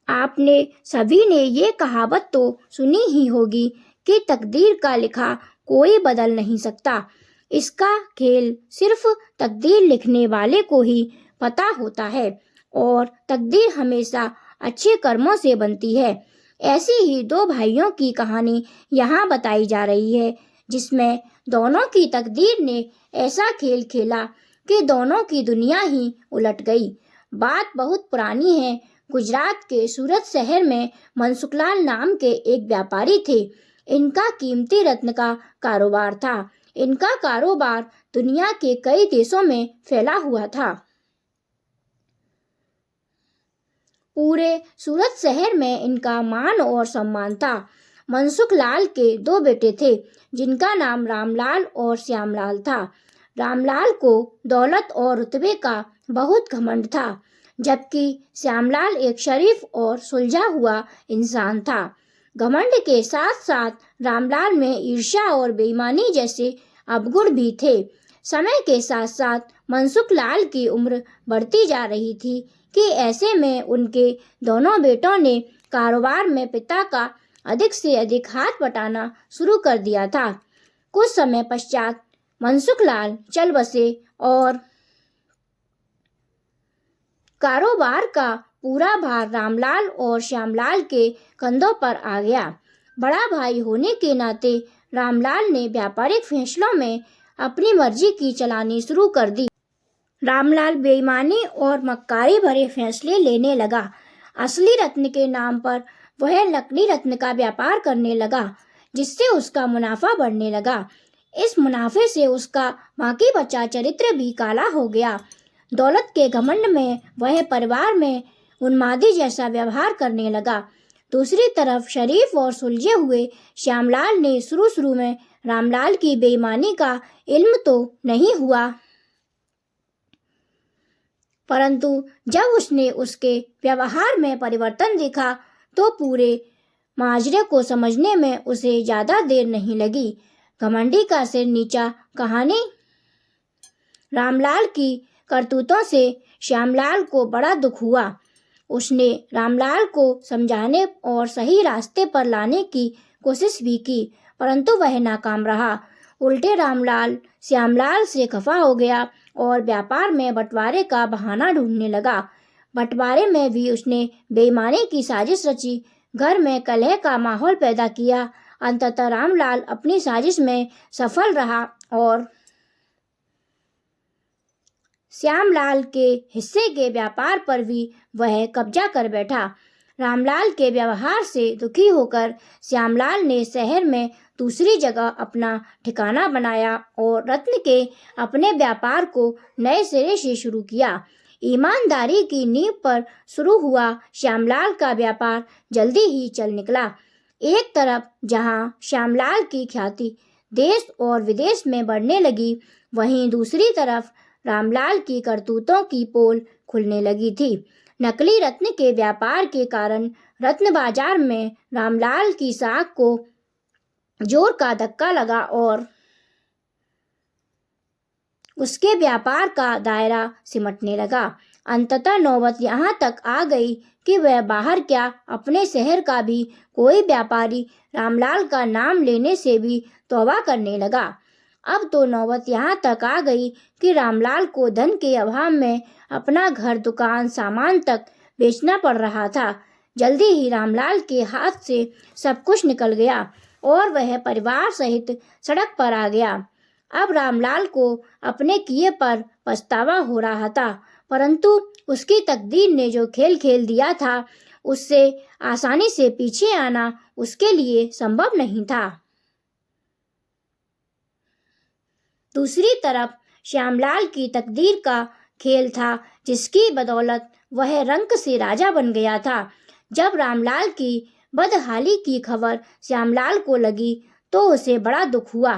आपने सभी ने ये कहावत तो सुनी ही होगी कि तकदीर का लिखा कोई बदल नहीं सकता। इसका खेल सिर्फ तकदीर लिखने वाले को ही पता होता है और तकदीर हमेशा अच्छे कर्मों से बनती है। ऐसी ही दो भाइयों की कहानी यहाँ बताई जा रही है, जिसमें दोनों की तकदीर ने ऐसा खेल खेला कि दोनों की दुनिया ही उलट गई। बात बहुत पुरानी है। गुजरात के सूरत शहर में मनसुखलाल नाम के एक व्यापारी थे। इनका कीमती रत्न का कारोबार था। इनका कारोबार दुनिया के कई देशों में फैला हुआ था। पूरे सूरत शहर में इनका मान और सम्मान था। मनसुखलाल के दो बेटे थे, जिनका नाम रामलाल और श्यामलाल था। रामलाल को दौलत और रुतबे का बहुत घमंड था, जबकि श्यामलाल एक शरीफ और सुलझा हुआ इंसान था। घमंड के साथ साथ रामलाल में ईर्ष्या और बेईमानी जैसे अवगुण भी थे। समय के साथ साथ मनसुखलाल की उम्र बढ़ती जा रही थी कि ऐसे में उनके दोनों बेटों ने कारोबार में पिता का अधिक से अधिक हाथ बटाना शुरू कर दिया था। कुछ समय पश्चात मनसुखलाल चल बसे और कारोबार का पूरा भार रामलाल और श्यामलाल के कंधों पर आ गया। बड़ा भाई होने के नाते रामलाल ने व्यापारिक फैसलों में अपनी मर्जी की चलानी शुरू कर दी। रामलाल बेईमानी और मक्कारी भरे फैसले लेने लगा। असली रत्न के नाम पर वह नकली रत्न का व्यापार करने लगा, जिससे उसका मुनाफा बढ़ने लगा। इस मुनाफे से उसका बाकी बचा चरित्र भी काला हो गया। दौलत के घमंड में वह परिवार में उन्मादी जैसा व्यवहार करने लगा। दूसरी तरफ शरीफ और सुलझे हुए श्यामलाल ने शुरू में रामलाल की बेईमानी का इल्म तो नहीं हुआ, परंतु जब उसने उसके व्यवहार में परिवर्तन देखा तो पूरे माजरे को समझने में उसे ज्यादा देर नहीं लगी। घमंडी का सिर नीचा कहानी। रामलाल की करतूतों से श्यामलाल को बड़ा दुख हुआ। उसने रामलाल को समझाने और सही रास्ते पर लाने की कोशिश भी की, परंतु वह नाकाम रहा। उल्टे रामलाल श्यामलाल से खफा हो गया और व्यापार में बंटवारे का बहाना ढूंढने लगा। बंटवारे में भी उसने बेईमानी की साजिश रची, घर में कलह का माहौल पैदा किया। अंततः रामलाल अपनी साजिश में सफल रहा और श्यामलाल के हिस्से के व्यापार पर भी वह कब्जा कर बैठा। रामलाल के व्यवहार से दुखी होकर श्यामलाल ने शहर में दूसरी जगह अपना ठिकाना बनाया और रत्न के अपने व्यापार को नए सिरे से शुरू किया। ईमानदारी की नींव पर शुरू हुआ श्यामलाल का व्यापार जल्दी ही चल निकला। एक तरफ जहां श्यामलाल की ख्याति देश और विदेश में बढ़ने लगी, वहीं दूसरी तरफ रामलाल की करतूतों की पोल खुलने लगी थी। नकली रत्न के व्यापार के कारण रत्न बाजार में रामलाल की साख को जोर का धक्का लगा और उसके व्यापार का दायरा सिमटने लगा। अंततः नौबत यहाँ तक आ गई कि वह बाहर क्या अपने शहर का भी कोई व्यापारी रामलाल का नाम लेने से भी तौबा करने लगा। अब तो नौबत यहाँ तक आ गई कि रामलाल को धन के अभाव में अपना घर, दुकान, सामान तक बेचना पड़ रहा था। जल्दी ही रामलाल के हाथ से सब कुछ निकल गया और वह परिवार सहित सड़क पर आ गया। अब रामलाल को अपने किए पर पछतावा हो रहा था, परंतु उसकी तकदीर ने जो खेल खेल दिया था, उससे आसानी से पीछे आना उसके लिए संभव नहीं था। दूसरी तरफ श्यामलाल की तकदीर का खेल था, जिसकी बदौलत वह रंक से राजा बन गया था। जब रामलाल की बदहाली की खबर श्यामलाल को लगी तो उसे बड़ा दुख हुआ।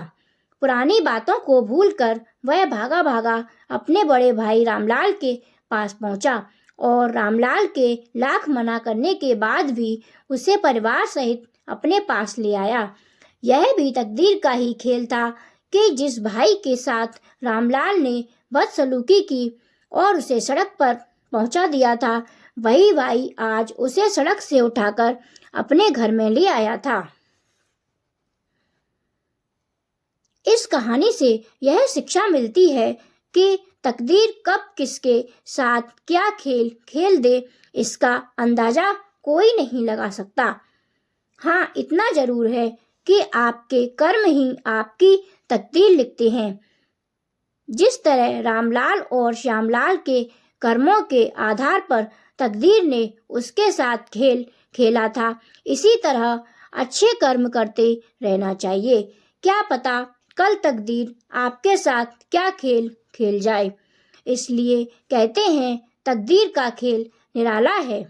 पुरानी बातों को भूलकर वह भागा भागा अपने बड़े भाई रामलाल के पास पहुंचा और रामलाल के लाख मना करने के बाद भी उसे परिवार सहित अपने पास ले आया। यह भी तकदीर का ही खेल था कि जिस भाई के साथ रामलाल ने बदसलूकी की और उसे सड़क पर पहुंचा दिया था, वही भाई आज उसे सड़क से उठाकर अपने घर में ले आया था। इस कहानी से यह शिक्षा मिलती है कि तकदीर कब किसके साथ क्या खेल खेल दे, इसका अंदाजा कोई नहीं लगा सकता। हाँ, इतना जरूर है कि आपके कर्म ही आपकी तकदीर लिखते हैं। जिस तरह रामलाल और श्यामलाल के कर्मों के आधार पर तकदीर ने उसके साथ खेल खेला था, इसी तरह अच्छे कर्म करते रहना चाहिए। क्या पता कल तकदीर आपके साथ क्या खेल खेल जाए। इसलिए कहते हैं तकदीर का खेल निराला है।